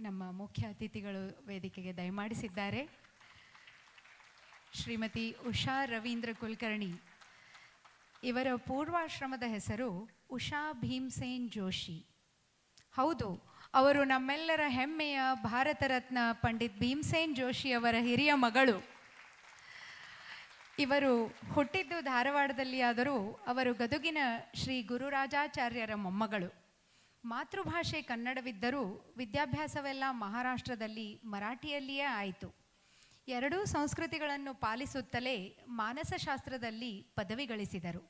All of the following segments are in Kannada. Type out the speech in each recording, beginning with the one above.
ನಮ್ಮ ಮುಖ್ಯ ಅತಿಥಿಗಳು ವೇದಿಕೆಗೆ ದಯಮಾಡಿಸಿದ್ದಾರೆ. ಶ್ರೀಮತಿ ಉಷಾ ರವೀಂದ್ರ ಕುಲಕರ್ಣಿ. ಇವರ ಪೂರ್ವಾಶ್ರಮದ ಹೆಸರು ಉಷಾ ಭೀಮ್ಸೇನ್ ಜೋಶಿ. ಹೌದು, ಅವರು ನಮ್ಮೆಲ್ಲರ ಹೆಮ್ಮೆಯ ಭಾರತ ರತ್ನ ಪಂಡಿತ್ ಭೀಮ್ಸೇನ್ ಜೋಶಿ ಅವರ ಹಿರಿಯ ಮಗಳು. ಇವರು ಹುಟ್ಟಿದ್ದು ಧಾರವಾಡದಲ್ಲಿ ಆದರೂ ಅವರು ಗದುಗಿನ ಶ್ರೀ ಗುರುರಾಜಾಚಾರ್ಯರ ಮೊಮ್ಮಗಳು. ಮಾತೃಭಾಷೆ ಕನ್ನಡವಿದ್ದರೂ ವಿದ್ಯಾಭ್ಯಾಸವೆಲ್ಲ ಮಹಾರಾಷ್ಟ್ರದಲ್ಲಿ ಮರಾಠಿಯಲ್ಲಿಯೇ ಆಯಿತು. ಎರಡೂ ಸಂಸ್ಕೃತಿಗಳನ್ನು ಪಾಲಿಸುತ್ತಲೇ ಮಾನಸಶಾಸ್ತ್ರದಲ್ಲಿ ಪದವಿ ಗಳಿಸಿದರು.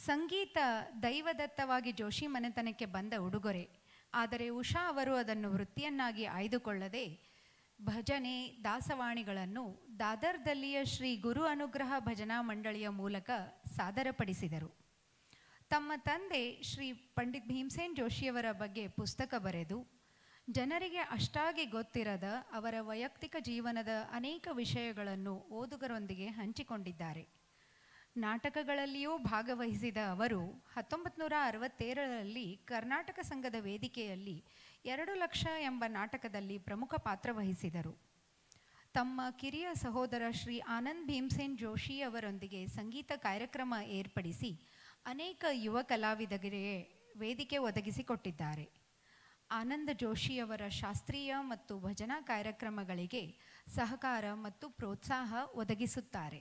ಸಂಗೀತ ದೈವದತ್ತವಾಗಿ ಜೋಶಿ ಮನೆತನಕ್ಕೆ ಬಂದ ಉಡುಗೊರೆ. ಆದರೆ ಉಷಾ ಅವರು ಅದನ್ನು ವೃತ್ತಿಯನ್ನಾಗಿ ಆಯ್ದುಕೊಳ್ಳದೆ ಭಜನೆ ದಾಸವಾಣಿಗಳನ್ನು ದಾದರ್ದಲ್ಲಿಯ ಶ್ರೀ ಗುರು ಅನುಗ್ರಹ ಭಜನಾ ಮಂಡಳಿಯ ಮೂಲಕ ಸಾದರಪಡಿಸಿದರು. ತಮ್ಮ ತಂದೆ ಶ್ರೀ ಪಂಡಿತ್ ಭೀಮ್ಸೇನ್ ಜೋಶಿಯವರ ಬಗ್ಗೆ ಪುಸ್ತಕ ಬರೆದು ಜನರಿಗೆ ಅಷ್ಟಾಗಿ ಗೊತ್ತಿರದ ಅವರ ವೈಯಕ್ತಿಕ ಜೀವನದ ಅನೇಕ ವಿಷಯಗಳನ್ನು ಓದುಗರೊಂದಿಗೆ ಹಂಚಿಕೊಂಡಿದ್ದಾರೆ. ನಾಟಕಗಳಲ್ಲಿಯೂ ಭಾಗವಹಿಸಿದ ಅವರು 1967ರಲ್ಲಿ ಕರ್ನಾಟಕ ಸಂಘದ ವೇದಿಕೆಯಲ್ಲಿ 2 ಲಕ್ಷ ಎಂಬ ನಾಟಕದಲ್ಲಿ ಪ್ರಮುಖ ಪಾತ್ರ ವಹಿಸಿದರು. ತಮ್ಮ ಕಿರಿಯ ಸಹೋದರ ಶ್ರೀ ಆನಂದ್ ಭೀಮ್ಸೇನ್ ಜೋಶಿ ಅವರೊಂದಿಗೆ ಸಂಗೀತ ಕಾರ್ಯಕ್ರಮ ಏರ್ಪಡಿಸಿ ಅನೇಕ ಯುವ ಕಲಾವಿದರಿಗೆ ವೇದಿಕೆ ಒದಗಿಸಿಕೊಟ್ಟಿದ್ದಾರೆ. ಆನಂದ ಜೋಶಿಯವರ ಶಾಸ್ತ್ರೀಯ ಮತ್ತು ಭಜನಾ ಕಾರ್ಯಕ್ರಮಗಳಿಗೆ ಸಹಕಾರ ಮತ್ತು ಪ್ರೋತ್ಸಾಹ ಒದಗಿಸುತ್ತಾರೆ.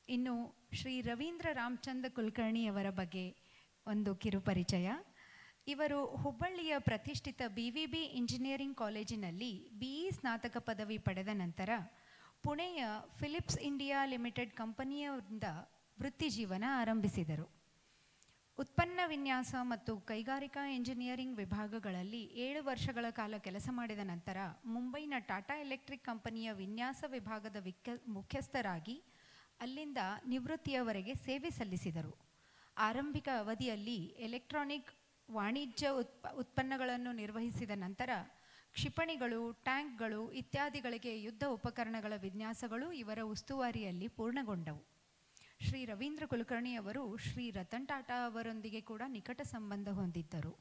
ಇನ್ನು ಶ್ರೀ ರವೀಂದ್ರ ರಾಮಚಂದ್ರ ಕುಲಕರ್ಣಿಯವರ ಬಗ್ಗೆ ಒಂದು ಕಿರುಪರಿಚಯ. ಇವರು ಹುಬ್ಬಳ್ಳಿಯ ಪ್ರತಿಷ್ಠಿತ BVB ಇಂಜಿನಿಯರಿಂಗ್ ಕಾಲೇಜಿನಲ್ಲಿ BE ಸ್ನಾತಕ ಪದವಿ ಪಡೆದ ನಂತರ ಪುಣೆಯ ಫಿಲಿಪ್ಸ್ ಇಂಡಿಯಾ ಲಿಮಿಟೆಡ್ ಕಂಪನಿಯಿಂದ ವೃತ್ತಿ ಜೀವನ ಆರಂಭಿಸಿದರು. ಉತ್ಪನ್ನ ವಿನ್ಯಾಸ ಮತ್ತು ಕೈಗಾರಿಕಾ ಇಂಜಿನಿಯರಿಂಗ್ ವಿಭಾಗಗಳಲ್ಲಿ 7 ವರ್ಷಗಳ ಕಾಲ ಕೆಲಸ ಮಾಡಿದ ನಂತರ ಮುಂಬೈನ ಟಾಟಾ ಎಲೆಕ್ಟ್ರಿಕ್ ಕಂಪನಿಯ ವಿನ್ಯಾಸ ವಿಭಾಗದ ಮುಖ್ಯಸ್ಥರಾಗಿ ಅಲ್ಲಿಂದ ನಿವೃತ್ತಿಯವರೆಗೆ ಸೇವೆ ಸಲ್ಲಿಸಿದರು. ಆರಂಭಿಕ ಅವಧಿಯಲ್ಲಿ ಎಲೆಕ್ಟ್ರಾನಿಕ್ ವಾಣಿಜ್ಯ ಉತ್ಪನ್ನಗಳನ್ನು ನಿರ್ವಹಿಸಿದ ನಂತರ ಕ್ಷಿಪಣಿಗಳು, ಟ್ಯಾಂಕ್ಗಳು ಇತ್ಯಾದಿಗಳಿಗೆ ಯುದ್ಧ ಉಪಕರಣಗಳ ವಿನ್ಯಾಸಗಳು ಇವರ ಉಸ್ತುವಾರಿಯಲ್ಲಿ ಪೂರ್ಣಗೊಂಡವು. ಶ್ರೀ ರವೀಂದ್ರ ಕುಲಕರ್ಣಿ ಅವರು ಶ್ರೀ ರತನ್ ಟಾಟಾ ಅವರೊಂದಿಗೆ ಕೂಡ ನಿಕಟ ಸಂಬಂಧ ಹೊಂದಿದ್ದರು.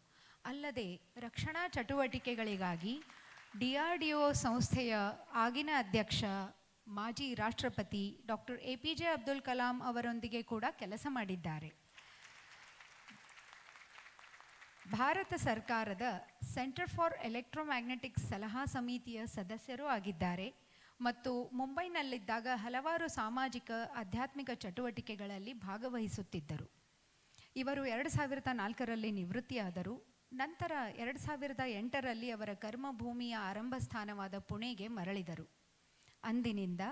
ಅಲ್ಲದೆ ರಕ್ಷಣಾ ಚಟುವಟಿಕೆಗಳಿಗಾಗಿ DRDO ಸಂಸ್ಥೆಯ ಆಗಿನ ಅಧ್ಯಕ್ಷ ಮಾಜಿ ರಾಷ್ಟ್ರಪತಿ ಡಾಕ್ಟರ್ APJ ಅಬ್ದುಲ್ ಕಲಾಂ ಅವರೊಂದಿಗೆ ಕೂಡ ಕೆಲಸ ಮಾಡಿದ್ದಾರೆ. ಭಾರತ ಸರ್ಕಾರದ ಸೆಂಟರ್ ಫಾರ್ ಎಲೆಕ್ಟ್ರೋಮ್ಯಾಗ್ನೆಟಿಕ್ಸ್ ಸಲಹಾ ಸಮಿತಿಯ ಸದಸ್ಯರೂ ಆಗಿದ್ದಾರೆ ಮತ್ತು ಮುಂಬೈನಲ್ಲಿದ್ದಾಗ ಹಲವಾರು ಸಾಮಾಜಿಕ ಆಧ್ಯಾತ್ಮಿಕ ಚಟುವಟಿಕೆಗಳಲ್ಲಿ ಭಾಗವಹಿಸುತ್ತಿದ್ದರು. ಇವರು 2004ರಲ್ಲಿ ನಿವೃತ್ತಿಯಾದರು. ನಂತರ 2008ರಲ್ಲಿ ಅವರ ಕರ್ಮಭೂಮಿಯ ಆರಂಭ ಸ್ಥಾನವಾದ ಪುಣೆಗೆ ಮರಳಿದರು. ಅಂದಿನಿಂದ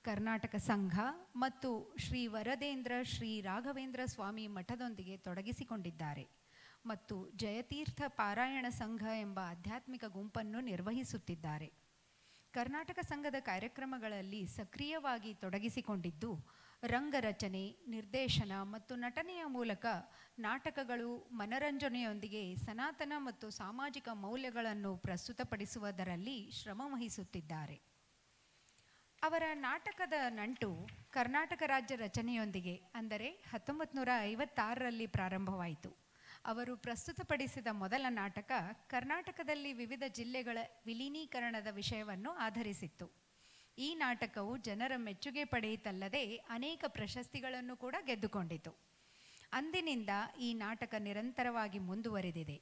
ಕರ್ನಾಟಕ ಸಂಘ ಮತ್ತು ಶ್ರೀ ವರದೇಂದ್ರ ಶ್ರೀ ರಾಘವೇಂದ್ರ ಸ್ವಾಮಿ ಮಠದೊಂದಿಗೆ ತೊಡಗಿಸಿಕೊಂಡಿದ್ದಾರೆ ಮತ್ತು ಜಯತೀರ್ಥ ಪಾರಾಯಣ ಸಂಘ ಎಂಬ ಆಧ್ಯಾತ್ಮಿಕ ಗುಂಪನ್ನು ನಿರ್ವಹಿಸುತ್ತಿದ್ದಾರೆ. ಕರ್ನಾಟಕ ಸಂಘದ ಕಾರ್ಯಕ್ರಮಗಳಲ್ಲಿ ಸಕ್ರಿಯವಾಗಿ ತೊಡಗಿಸಿಕೊಂಡಿದ್ದು ರಂಗರಚನೆ, ನಿರ್ದೇಶನ ಮತ್ತು ನಟನೆಯ ಮೂಲಕ ನಾಟಕಗಳು, ಮನರಂಜನೆಯೊಂದಿಗೆ ಸನಾತನ ಮತ್ತು ಸಾಮಾಜಿಕ ಮೌಲ್ಯಗಳನ್ನು ಪ್ರಸ್ತುತಪಡಿಸುವುದರಲ್ಲಿ ಶ್ರಮ ವಹಿಸುತ್ತಿದ್ದಾರೆ. ಅವರ ನಾಟಕದ ನಂಟು ಕರ್ನಾಟಕ ರಾಜ್ಯ ರಚನೆಯೊಂದಿಗೆ ಅಂದರೆ 1956ರಲ್ಲಿ ಪ್ರಾರಂಭವಾಯಿತು. ಅವರು ಪ್ರಸ್ತುತಪಡಿಸಿದ ಮೊದಲ ನಾಟಕ ಕರ್ನಾಟಕದಲ್ಲಿ ವಿವಿಧ ಜಿಲ್ಲೆಗಳ ವಿಲೀನೀಕರಣದ ವಿಷಯವನ್ನು ಆಧರಿಸಿತ್ತು. ಈ ನಾಟಕವು ಜನರ ಮೆಚ್ಚುಗೆ ಪಡೆಯಿತಲ್ಲದೆ ಅನೇಕ ಪ್ರಶಸ್ತಿಗಳನ್ನು ಕೂಡ ಗೆದ್ದುಕೊಂಡಿತು. ಅಂದಿನಿಂದ ಈ ನಾಟಕ ನಿರಂತರವಾಗಿ ಮುಂದುವರೆದಿದೆ.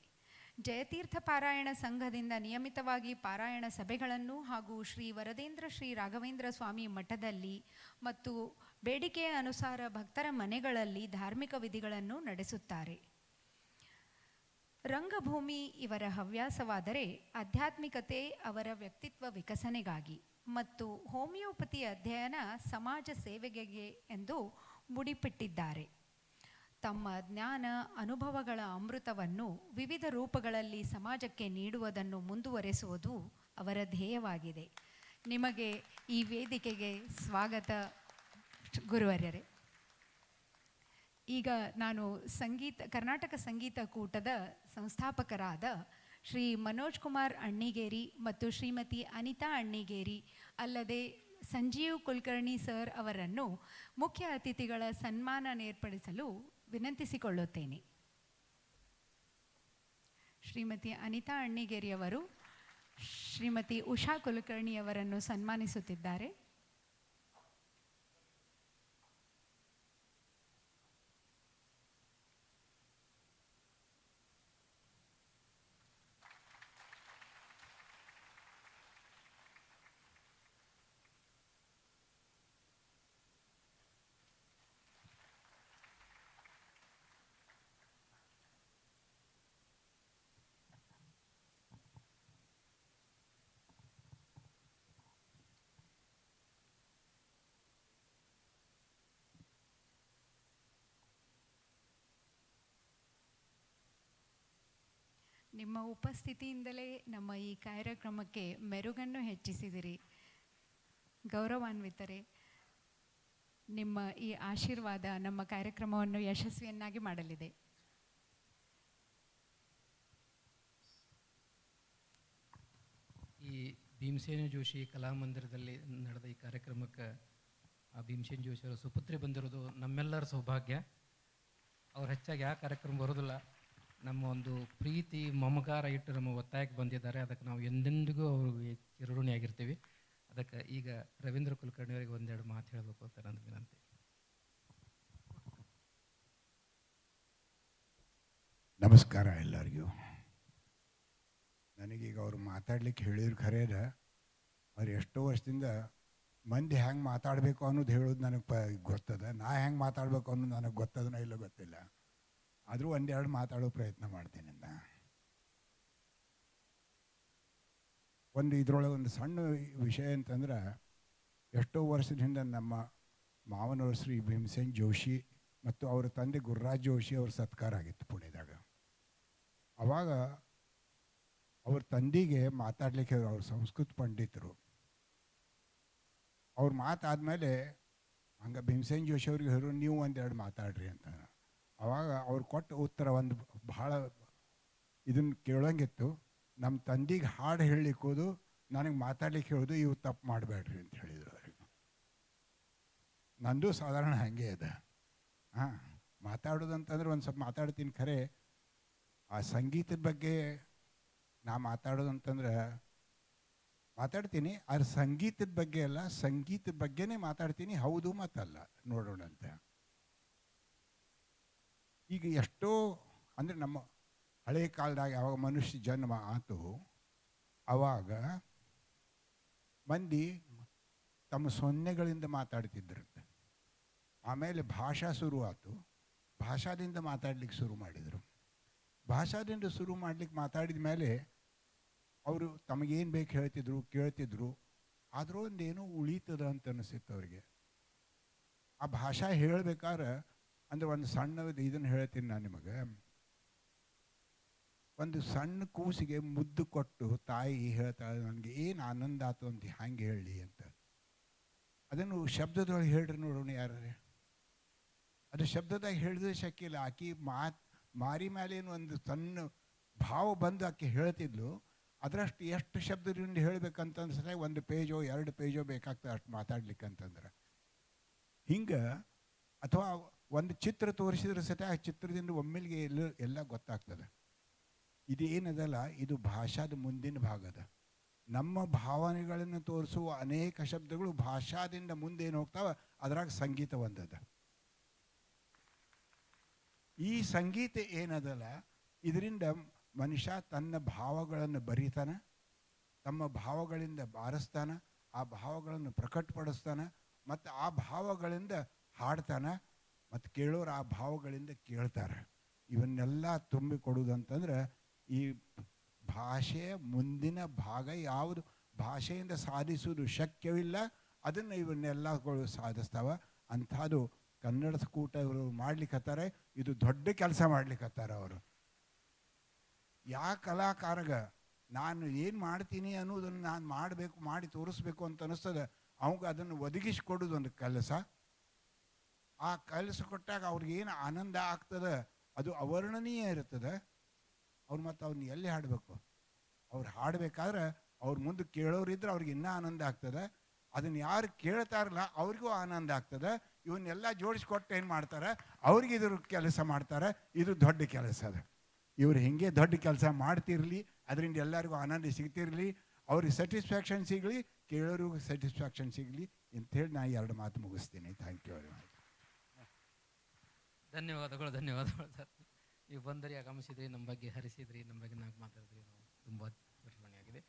ಜಯತೀರ್ಥ ಪಾರಾಯಣ ಸಂಘದಿಂದ ನಿಯಮಿತವಾಗಿ ಪಾರಾಯಣ ಸಭೆಗಳನ್ನು ಹಾಗೂ ಶ್ರೀ ವರದೇಂದ್ರ ಶ್ರೀ ರಾಘವೇಂದ್ರ ಸ್ವಾಮಿ ಮಠದಲ್ಲಿ ಮತ್ತು ಬೇಡಿಕೆಯ ಅನುಸಾರ ಭಕ್ತರ ಮನೆಗಳಲ್ಲಿ ಧಾರ್ಮಿಕ ವಿಧಿಗಳನ್ನು ನಡೆಸುತ್ತಾರೆ. ರಂಗಭೂಮಿ ಇವರ ಹವ್ಯಾಸವಾದರೆ ಆಧ್ಯಾತ್ಮಿಕತೆ ಅವರ ವ್ಯಕ್ತಿತ್ವ ವಿಕಸನೆಗಾಗಿ ಮತ್ತು ಹೋಮಿಯೋಪತಿ ಅಧ್ಯಯನ ಸಮಾಜ ಸೇವೆಗೆ ಎಂದು ಮುಡಿಪಿಟ್ಟಿದ್ದಾರೆ. ತಮ್ಮ ಜ್ಞಾನ ಅನುಭವಗಳ ಅಮೃತವನ್ನು ವಿವಿಧ ರೂಪಗಳಲ್ಲಿ ಸಮಾಜಕ್ಕೆ ನೀಡುವುದನ್ನು ಮುಂದುವರೆಸುವುದು ಅವರ ಧ್ಯೇಯವಾಗಿದೆ. ನಿಮಗೆ ಈ ವೇದಿಕೆಗೆ ಸ್ವಾಗತ ಗುರುವರ್ಯರೇ. ಈಗ ನಾನು ಕರ್ನಾಟಕ ಸಂಗೀತ ಕೂಟದ ಸಂಸ್ಥಾಪಕರಾದ ಶ್ರೀ ಮನೋಜ್ ಕುಮಾರ್ ಅಣ್ಣಿಗೇರಿ ಮತ್ತು ಶ್ರೀಮತಿ ಅನಿತಾ ಅಣ್ಣಿಗೇರಿ ಅಲ್ಲದೆ ಸಂಜೀವ್ ಕುಲಕರ್ಣಿ ಸರ್ ಅವರನ್ನು ಮುಖ್ಯ ಅತಿಥಿಗಳ ಸನ್ಮಾನ ವಿನಂತಿಸಿಕೊಳ್ಳುತ್ತೇನೆ. ಶ್ರೀಮತಿ ಅನಿತಾ ಅಣ್ಣಿಗೇರಿಯವರು ಶ್ರೀಮತಿ ಉಷಾ ಕುಲಕರ್ಣಿ ಅವರನ್ನು ಸನ್ಮಾನಿಸುತ್ತಿದ್ದಾರೆ. ನಿಮ್ಮ ಉಪಸ್ಥಿತಿಯಿಂದಲೇ ನಮ್ಮ ಈ ಕಾರ್ಯಕ್ರಮಕ್ಕೆ ಮೆರುಗನ್ನು ಹೆಚ್ಚಿಸಿದಿರಿ. ಗೌರವಾನ್ವಿತರೆ, ನಿಮ್ಮ ಈ ಆಶೀರ್ವಾದ ನಮ್ಮ ಕಾರ್ಯಕ್ರಮವನ್ನು ಯಶಸ್ವಿಯನ್ನಾಗಿ ಮಾಡಲಿದೆ. ಈ ಭೀಮಸೇನ ಜೋಶಿ ಕಲಾಮಂದಿರದಲ್ಲಿ ನಡೆದ ಈ ಕಾರ್ಯಕ್ರಮಕ್ಕೆ ಆ ಭೀಮಸೇನ ಜೋಶಿ ಅವರ ಸುಪುತ್ರಿ ಬಂದಿರೋದು ನಮ್ಮೆಲ್ಲರ ಸೌಭಾಗ್ಯ. ಅವ್ರು ಹೆಚ್ಚಾಗಿ ಯಾವ ಕಾರ್ಯಕ್ರಮ ಬರೋದಿಲ್ಲ, ನಮ್ಮ ಒಂದು ಪ್ರೀತಿ ಮಮಕಾರ ಇಟ್ಟು ನಮ್ಮ ಒತ್ತಾಯಕ್ಕೆ ಬಂದಿದ್ದಾರೆ. ಅದಕ್ಕೆ ನಾವು ಎಂದೆಂದಿಗೂ ಅವ್ರಿಗೆ ಚಿರಋಣಿಯಾಗಿರ್ತೀವಿ. ಅದಕ್ಕೆ ಈಗ ರವೀಂದ್ರ ಕುಲಕರ್ಣಿ ಅವರಿಗೆ ಒಂದೆರಡು ಮಾತು ಹೇಳಬೇಕು ಅಂತ ನನ್ನ ವಿನಂತಿ. ನಮಸ್ಕಾರ ಎಲ್ಲರಿಗೂ. ನನಗೀಗ ಅವರು ಮಾತಾಡ್ಲಿಕ್ಕೆ ಹೇಳಿದ್ರು ಖರೇದ, ಅವ್ರು ಎಷ್ಟೋ ವರ್ಷದಿಂದ ಮಂದಿ ಹೆಂಗೆ ಮಾತಾಡಬೇಕು ಅನ್ನೋದು ಹೇಳೋದು ನನಗೆ ಗೊತ್ತದ. ನಾ ಹೆಂಗೆ ಮಾತಾಡಬೇಕು ಅನ್ನೋದು ನನಗೆ ಗೊತ್ತದನೋ ಇಲ್ಲೋ ಗೊತ್ತಿಲ್ಲ. ಆದರೂ ಒಂದೆರಡು ಮಾತಾಡೋ ಪ್ರಯತ್ನ ಮಾಡ್ತೀನಿ. ಒಂದು ಇದರೊಳಗೆ ಒಂದು ಸಣ್ಣ ವಿಷಯ ಅಂತಂದ್ರೆ, ಎಷ್ಟೋ ವರ್ಷದಿಂದ ನಮ್ಮ ಮಾವನವರು ಶ್ರೀ ಭೀಮಸೇನ್ ಜೋಶಿ ಮತ್ತು ಅವರ ತಂದೆ ಗುರುರಾಜ್ ಜೋಶಿ ಅವ್ರ ಸತ್ಕಾರ ಆಗಿತ್ತು ಪುಣೆದಾಗ. ಆವಾಗ ಅವ್ರ ತಂದೆಗೆ ಮಾತಾಡಲಿಕ್ಕೆ ಅವ್ರ ಸಂಸ್ಕೃತ ಪಂಡಿತರು ಅವ್ರ ಮಾತಾದ್ಮೇಲೆ ಹಂಗೆ ಭೀಮಸೇನ್ ಜೋಶಿ ಅವ್ರಿಗೆ ಹೇಳೋ, ನೀವು ಒಂದೆರಡು ಮಾತಾಡ್ರಿ ಅಂತ. ಆವಾಗ ಅವ್ರು ಕೊಟ್ಟ ಉತ್ತರ ಒಂದು ಭಾಳ ಇದನ್ನು ಕೇಳೋಂಗಿತ್ತು. ನಮ್ಮ ತಂದೆಗೆ ಹಾಡು ಹೇಳಲಿಕ್ಕೆ ಹೋದು, ನನಗೆ ಮಾತಾಡ್ಲಿಕ್ಕೆ ಹೇಳೋದು, ಇವು ತಪ್ಪು ಮಾಡಬೇಡ್ರಿ ಅಂತ ಹೇಳಿದರು ಅವ್ರಿಗೆ. ನಂದು ಸಾಧಾರಣ ಹಾಗೆ ಇದೆ. ಮಾತಾಡೋದಂತಂದ್ರೆ ಒಂದು ಸ್ವಲ್ಪ ಮಾತಾಡ್ತೀನಿ, ಖರೆ ಆ ಸಂಗೀತದ ಬಗ್ಗೆ ನಾ ಮಾತಾಡೋದಂತಂದ್ರೆ ಮಾತಾಡ್ತೀನಿ. ಆದ್ರೆ ಸಂಗೀತದ ಬಗ್ಗೆ ಅಲ್ಲ, ಸಂಗೀತದ ಬಗ್ಗೆನೇ ಮಾತಾಡ್ತೀನಿ. ಹೌದು ಮತ್ತಲ್ಲ ನೋಡೋಣ ಅಂತ. ಈಗ ಎಷ್ಟೋ ಅಂದರೆ ನಮ್ಮ ಹಳೆ ಕಾಲದಾಗ ಯಾವಾಗ ಮನುಷ್ಯ ಜನ್ಮ ಆತು, ಆವಾಗ ಮಂದಿ ತಮ್ಮ ಸೊನ್ನೆಗಳಿಂದ ಮಾತಾಡ್ತಿದ್ರಂತೆ. ಆಮೇಲೆ ಭಾಷಾ ಶುರು ಆಯಿತು. ಭಾಷಾದಿಂದ ಮಾತಾಡ್ಲಿಕ್ಕೆ ಶುರು ಮಾಡಿದರು. ಭಾಷಾದಿಂದ ಶುರು ಮಾಡ್ಲಿಕ್ಕೆ ಮಾತಾಡಿದ ಮೇಲೆ ಅವರು ತಮಗೇನು ಬೇಕು ಕೇಳ್ತಿದ್ರು. ಆದರೂ ಒಂದೇನೋ ಉಳೀತದ ಅಂತ ಅನಿಸಿತ್ತು ಅವರಿಗೆ. ಆ ಭಾಷಾ ಹೇಳಬೇಕಾದ್ರೆ ಅಂದರೆ ಒಂದು ಸಣ್ಣ ಇದನ್ನು ಹೇಳ್ತೀನಿ ನಾನು ನಿಮಗೆ. ಒಂದು ಸಣ್ಣ ಕೂಸಿಗೆ ಮುದ್ದು ಕೊಟ್ಟು ತಾಯಿ ಹೇಳ್ತಾಳೆ, ನನಗೆ ಏನು ಆನಂದ ಆಯ್ತು ಅಂತ ಹ್ಯಾಂಗೆ ಹೇಳಿ ಅಂತ. ಅದನ್ನು ಶಬ್ದದೊಳಗೆ ಹೇಳ್ರಿ ನೋಡೋಣ ಯಾರೇ. ಅದು ಶಬ್ದದಾಗ ಹೇಳಿದ್ರೆ ಶಕ್ಕಿಲ್ಲ. ಆಕೆ ಮಾರಿ ಮೇಲೇನು ಒಂದು ಸಣ್ಣ ಭಾವ ಬಂದು ಆಕೆ ಹೇಳ್ತಿದ್ಲು. ಅದರಷ್ಟು ಎಷ್ಟು ಶಬ್ದದಿಂದ ಹೇಳ್ಬೇಕಂತ ಅನ್ಸರೆ ಒಂದು ಪೇಜೋ 2 ಪೇಜೋ ಬೇಕಾಗ್ತದೆ ಅಷ್ಟು ಮಾತಾಡ್ಲಿಕ್ಕೆ ಅಂತಂದ್ರೆ. ಹಿಂಗೆ ಅಥವಾ ಒಂದು ಚಿತ್ರ ತೋರಿಸಿದ್ರೆ ಸತೆ ಆ ಚಿತ್ರದಿಂದ ಒಮ್ಮೆಲ್ಗೆ ಎಲ್ಲ ಗೊತ್ತಾಗ್ತದೆ. ಇದು ಏನದಲ್ಲ, ಇದು ಭಾಷಾದ ಮುಂದಿನ ಭಾಗದ. ನಮ್ಮ ಭಾವನೆಗಳನ್ನು ತೋರಿಸುವ ಅನೇಕ ಶಬ್ದಗಳು ಭಾಷಾದಿಂದ ಮುಂದೇನು ಹೋಗ್ತಾವ, ಅದರಾಗ ಸಂಗೀತ ಒಂದದ. ಈ ಸಂಗೀತ ಏನದಲ್ಲ, ಇದರಿಂದ ಮನುಷ್ಯ ತನ್ನ ಭಾವಗಳನ್ನು ಬರೀತಾನ, ತಮ್ಮ ಭಾವಗಳಿಂದ ಬಾರಿಸ್ತಾನ, ಆ ಭಾವಗಳನ್ನು ಪ್ರಕಟಪಡಿಸ್ತಾನ, ಮತ್ತು ಆ ಭಾವಗಳಿಂದ ಹಾಡ್ತಾನ, ಮತ್ತು ಕೇಳೋರು ಆ ಭಾವಗಳಿಂದ ಕೇಳ್ತಾರೆ. ಇವನ್ನೆಲ್ಲ ತುಂಬಿಕೊಡುವುದಂತಂದ್ರೆ ಈ ಭಾಷೆಯ ಮುಂದಿನ ಭಾಗ ಯಾವುದು ಭಾಷೆಯಿಂದ ಸಾಧಿಸುವುದು ಶಕ್ಯವಿಲ್ಲ, ಅದನ್ನು ಇವನ್ನೆಲ್ಲಗಳು ಸಾಧಿಸ್ತಾವ. ಅಂಥದ್ದು ಕನ್ನಡದ ಕೂಟ ಇವರು ಮಾಡ್ಲಿಕ್ಕತ್ತಾರೆ. ಇದು ದೊಡ್ಡ ಕೆಲಸ ಮಾಡ್ಲಿಕ್ಕತ್ತಾರೆ ಅವರು. ಯಾವ ಕಲಾಕಾರಗ ನಾನು ಏನು ಮಾಡ್ತೀನಿ ಅನ್ನೋದನ್ನು ನಾನು ಮಾಡಬೇಕು, ಮಾಡಿ ತೋರಿಸ್ಬೇಕು ಅಂತ ಅನಿಸ್ತದೆ. ಅವಾಗ ಅದನ್ನು ಒದಗಿಸಿಕೊಡೋದು ಒಂದು ಕೆಲಸ. ಆ ಕೆಲಸ ಕೊಟ್ಟಾಗ ಅವ್ರಿಗೇನು ಆನಂದ ಆಗ್ತದೆ ಅದು ಅವರ್ಣನೀಯ ಇರ್ತದೆ. ಅವ್ರು ಮತ್ತು ಅವ್ರನ್ನ ಎಲ್ಲಿ ಹಾಡಬೇಕು, ಅವ್ರು ಹಾಡಬೇಕಾದ್ರೆ ಅವ್ರ ಮುಂದೆ ಕೇಳೋರಿದ್ರೆ ಅವ್ರಿಗೆ ಇನ್ನೂ ಆನಂದ ಆಗ್ತದೆ. ಅದನ್ನು ಯಾರು ಕೇಳ್ತಾರಲ್ಲ ಅವ್ರಿಗೂ ಆನಂದ ಆಗ್ತದೆ. ಇವನ್ನೆಲ್ಲ ಜೋಡಿಸ್ಕೊಟ್ಟು ಏನು ಮಾಡ್ತಾರೆ, ಅವ್ರಿಗೆ ಇದ್ರ ಕೆಲಸ ಮಾಡ್ತಾರೆ. ಇದು ದೊಡ್ಡ ಕೆಲಸ ಅದ. ಇವ್ರು ಹಿಂಗೆ ದೊಡ್ಡ ಕೆಲಸ ಮಾಡ್ತಿರಲಿ, ಅದರಿಂದ ಎಲ್ಲರಿಗೂ ಆನಂದ ಸಿಗ್ತಿರಲಿ, ಅವ್ರಿಗೆ ಸ್ಯಾಟಿಸ್ಫ್ಯಾಕ್ಷನ್ ಸಿಗಲಿ, ಕೇಳೋರಿಗೂ ಸ್ಯಾಟಿಸ್ಫ್ಯಾಕ್ಷನ್ ಸಿಗಲಿ ಅಂಥೇಳಿ ನಾನು 2 ಮಾತು ಮುಗಿಸ್ತೀನಿ. Thank you very much. ಧನ್ಯವಾದಗಳು ಧನ್ಯವಾದಗಳು ಸರ್. ನೀವು ಬಂದರಿ, ಆಗಮಿಸಿದ್ರಿ, ನಮ್ಮ ಬಗ್ಗೆ ಹರಿಸಿದ್ರಿ, ನಮ್ಮ ಬಗ್ಗೆ ನಾಲ್ಕು ಮಾತಾಡಿದ್ರಿ. ನಾವು ತುಂಬ ಆಗಿದೆ.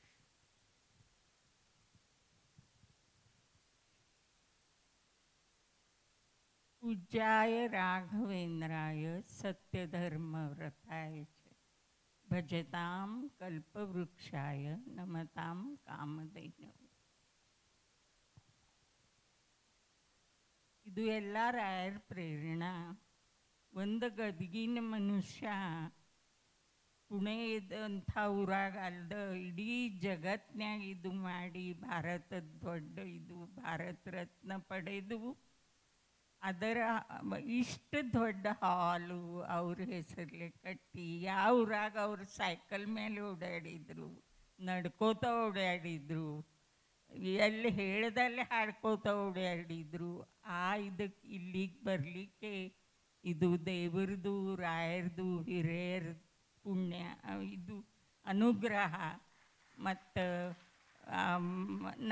पूज्याय राघवेंद्राय सत्यधर्मव्रताय च भजतां कल्पवृक्षाय नमतां कामधेनवे. ಇದು ಎಲ್ಲ ರಾಯರ ಪ್ರೇರಣಾ. ಒಂದು ಗದಗಿನ ಮನುಷ್ಯ ಪುಣೆದಂಥ ಊರಾಗ ಅಲ್ದ ಇಡೀ ಜಗತ್ನ್ಯಾಗ ಇದು ಮಾಡಿ ಭಾರತದ ದೊಡ್ಡ ಇದು ಭಾರತ ರತ್ನ ಪಡೆದು ಅದರ ಇಷ್ಟು ದೊಡ್ಡ ಹಾಲು ಅವ್ರ ಹೆಸರಲ್ಲೇ ಕಟ್ಟಿ, ಯಾವ ಊರಾಗ ಅವ್ರು ಸೈಕಲ್ ಮೇಲೆ ಓಡಾಡಿದ್ರು, ನಡ್ಕೋತ ಓಡಾಡಿದ್ರು, ಎಲ್ಲಿ ಹೇಳ್ದಲ್ಲೇ ಹಾಡ್ಕೋತ ಓಡಾಡಿದ್ರು. ಇದಕ್ಕೆ ಇಲ್ಲಿಗೆ ಬರಲಿಕ್ಕೆ ಇದು ದೇವ್ರದು, ರಾಯರದು, ಹಿರಿಯರ ಪುಣ್ಯ, ಇದು ಅನುಗ್ರಹ. ಮತ್ತು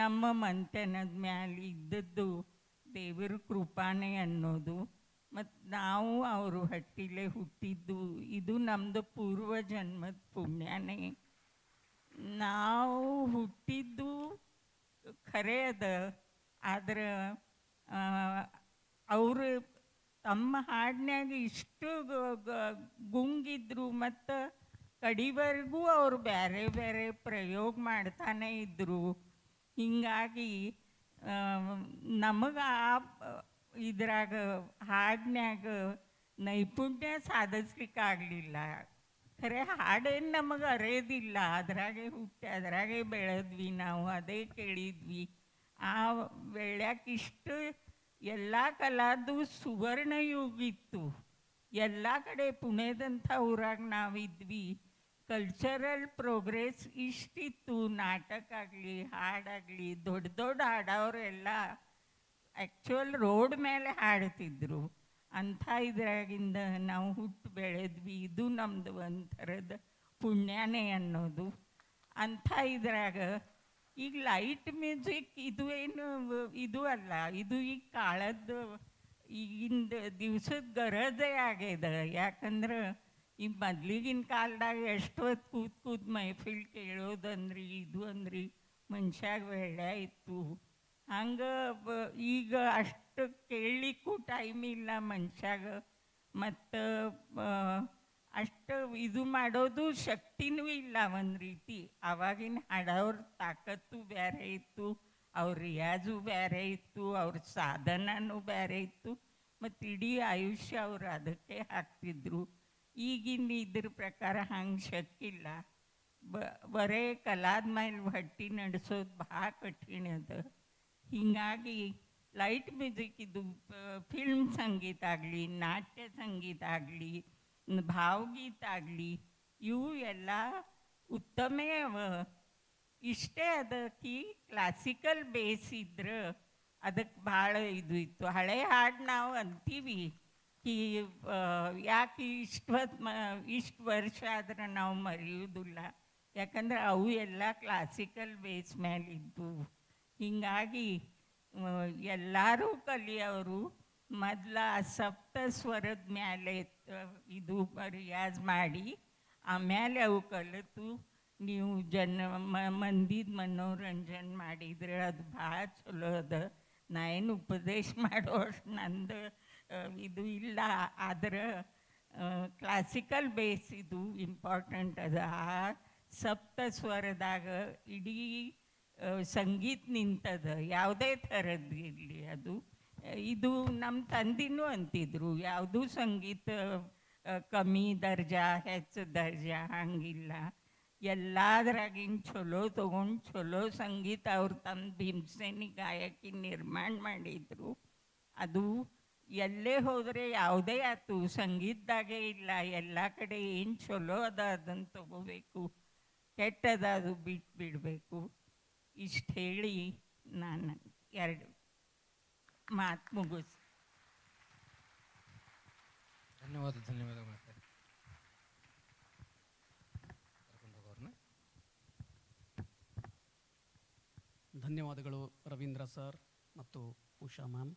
ನಮ್ಮ ಮಂತೆನದ ಮ್ಯಾಲೆ ಇದ್ದದ್ದು ದೇವರ ಕೃಪಾನೆ ಅನ್ನೋದು. ಮತ್ತು ನಾವು ಅವರು ಹಟ್ಟಿಲೇ ಹುಟ್ಟಿದ್ದು, ಇದು ನಮ್ಮದು ಪೂರ್ವ ಜನ್ಮದ ಪುಣ್ಯನೇ. ನಾವು ಹುಟ್ಟಿದ್ದು ಖರೆ ಅದ, ಆದ್ರೆ ಅವರು ತಮ್ಮ ಹಾಡಿನಾಗ ಇಷ್ಟು ಗುಂಗಿದ್ರು ಮತ್ತು ಕಡಿವರೆಗೂ ಅವರು ಬೇರೆ ಬೇರೆ ಪ್ರಯೋಗ ಮಾಡ್ತಾನೆ ಇದ್ದರು. ಹೀಗಾಗಿ ನಮಗೆ ಇದ್ರಾಗ ಹಾಡಿನ್ಯಾಗ ನೈಪುಣ್ಯ ಸಾಧಿಸ್ಲಿಕ್ಕಾಗಲಿಲ್ಲ. ಖರೆ ಹಾಡೇನು ನಮಗೆ ಅರೇದಿಲ್ಲ, ಅದ್ರಾಗೆ ಹುಟ್ಟಿ ಅದ್ರಾಗೆ ಬೆಳೆದ್ವಿ ನಾವು, ಅದೇ ಕೇಳಿದ್ವಿ. ಆ ಬೆಳ್ಯಾಕೆ ಇಷ್ಟು ಎಲ್ಲ ಕಲಾದು ಸುವರ್ಣ ಯುಗ ಇತ್ತು. ಎಲ್ಲ ಕಡೆ ಪುಣೆದಂಥ ಊರಾಗ ನಾವಿದ್ವಿ. ಕಲ್ಚರಲ್ ಪ್ರೋಗ್ರೆಸ್ ಇಷ್ಟಿತ್ತು. ನಾಟಕ ಆಗಲಿ, ಹಾಡಾಗಲಿ, ದೊಡ್ಡ ದೊಡ್ಡ ಹಾಡೋರೆಲ್ಲ ಆ್ಯಕ್ಚುಯಲ್ ರೋಡ್ ಮೇಲೆ ಹಾಡ್ತಿದ್ರು. ಅಂಥ ಇದ್ರಾಗಿಂದ ನಾವು ಹುಟ್ಟು ಬೆಳೆದ್ವಿ. ಇದು ನಮ್ಮದು ಒಂಥರದ ಪುಣ್ಯನೇ ಅನ್ನೋದು. ಅಂಥ ಇದ್ರಾಗ ಈಗ ಲೈಟ್ ಮ್ಯೂಸಿಕ್ ಇದು ಏನು ಇದು ಅಲ್ಲ, ಇದು ಈಗ ಕಾಳದ್ದು ಈಗಿಂದ ದಿವ್ಸದ ಗರಜೇ ಆಗ್ಯದ. ಯಾಕಂದ್ರೆ ಈ ಮೊದ್ಲಿಗಿನ ಕಾಲದಾಗ ಎಷ್ಟು ಹೊತ್ತು ಕೂತ್ ಕೂತ್ ಮೈಫಿಲ್ ಕೇಳೋದಂದ್ರಿ, ಇದು ಅಂದ್ರಿ ಮನುಷ್ಯಾಗ ವೇಳೆ ಇತ್ತು. ಹಂಗೆ ಈಗ ಅಷ್ಟು ಕೇಳಲಿಕ್ಕೂ ಟೈಮ್ ಇಲ್ಲ ಮನುಷ್ಯಾಗ. ಮತ್ತು ಅಷ್ಟು ಇದು ಮಾಡೋದು ಶಕ್ತಿನೂ ಇಲ್ಲ ಒಂದು ರೀತಿ. ಆವಾಗಿನ ಹಾಡೋರ ತಾಕತ್ತು ಬೇರೆ ಇತ್ತು, ಅವ್ರ ರಿಯಾಜು ಬೇರೆ ಇತ್ತು, ಅವ್ರ ಸಾಧನನೂ ಬೇರೆ ಇತ್ತು, ಮತ್ತು ಇಡೀ ಆಯುಷ್ಯ ಅವ್ರು ಅದಕ್ಕೆ ಹಾಕ್ತಿದ್ರು. ಈಗಿನ ಇದ್ರ ಪ್ರಕಾರ ಹಂಗೆ ಶಕ್ಕಿಲ್ಲ. ಬರೇ ಕಲಾದ ಮೇಲೆ ಹೊಟ್ಟಿ ನಡೆಸೋದು ಭಾಳ ಕಠಿಣ ಅದ. ಹೀಗಾಗಿ ಲೈಟ್ ಮ್ಯೂಸಿಕ್ ಇದು ಫಿಲ್ಮ್ ಸಂಗೀತ ಆಗಲಿ, ನಾಟ್ಯ ಸಂಗೀತ ಆಗಲಿ, ಭಾವಗೀತ ಆಗಲಿ, ಇವು ಎಲ್ಲ ಉತ್ತಮೇ ಅವ. ಇಷ್ಟೇ ಅದಕ್ಕೆ ಕ್ಲಾಸಿಕಲ್ ಬೇಸ್ ಇದ್ರೆ ಅದಕ್ಕೆ ಭಾಳ ಇದು ಇತ್ತು. ಹಳೆ ಹಾಡು ನಾವು ಅಂತೀವಿ ಈ ಯಾಕೆ ಇಷ್ಟು ವರ್ಷ ಆದ್ರೆ ನಾವು ಮರೆಯೋದಿಲ್ಲ, ಯಾಕಂದ್ರೆ ಅವು ಎಲ್ಲ ಕ್ಲಾಸಿಕಲ್ ಬೇಸ್ ಮೇಲೆ ಇದ್ದು. ಹೀಗಾಗಿ ಎಲ್ಲರೂ ಕಲಿಯೋರು ಮೊದಲ ಸಪ್ತ ಸ್ವರದ ಮೇಲೆ ಇದು ರಿಯಾಜ್ ಮಾಡಿ ಆಮೇಲೆ ಅವು ಕಲಿತು ನೀವು ಮಂದಿದ ಮನೋರಂಜನೆ ಮಾಡಿದರೆ ಅದು ಭಾಳ ಚಲೋ ಅದ. ನಾ ಏನು ಉಪದೇಶ ಮಾಡೋಷ್ಟು ನಂದು ಇದು ಇಲ್ಲ, ಆದ್ರೆ ಕ್ಲಾಸಿಕಲ್ ಬೇಸ್ ಇದು ಇಂಪಾರ್ಟೆಂಟ್ ಅದ. ಆ ಸಪ್ತ ಸ್ವರದಾಗ ಇಡೀ ಸಂಗೀತ ನಿಂತದ, ಯಾವುದೇ ಥರದ್ದು ಇರಲಿ ಅದು. ಇದು ನಮ್ಮ ತಂದಿನೂ ಅಂತಿದ್ರು, ಯಾವುದೂ ಸಂಗೀತ ಕಮ್ಮಿ ದರ್ಜಾ ಹೆಚ್ಚು ದರ್ಜಾ ಹಂಗಿಲ್ಲ, ಎಲ್ಲದ್ರಾಗಿನ ಚಲೋ ತೊಗೊಂಡು ಚಲೋ ಸಂಗೀತ ಅವ್ರು ತಂದು ಭೀಮಸೇನಿ ಗಾಯಕಿ ನಿರ್ಮಾಣ ಮಾಡಿದರು. ಅದು ಎಲ್ಲೇ ಹೋದರೆ ಯಾವುದೇ ಆಯ್ತು ಸಂಗೀತದಾಗೆ ಇಲ್ಲ, ಎಲ್ಲ ಕಡೆ ಏನು ಚಲೋ ಅದ ಅದನ್ನು ತಗೋಬೇಕು, ಕೆಟ್ಟದ ಅದು ಬಿಡಬೇಕು. ಇಷ್ಟು ಹೇಳಿ ನಾನು 2 ಮಾತು ಮುಗಿಸ್. ಧನ್ಯವಾದಗಳು ಸರ್. ಧನ್ಯವಾದಗಳು ರವೀಂದ್ರ ಸರ್ ಮತ್ತು ಉಷಾ ಮ್ಯಾಮ್.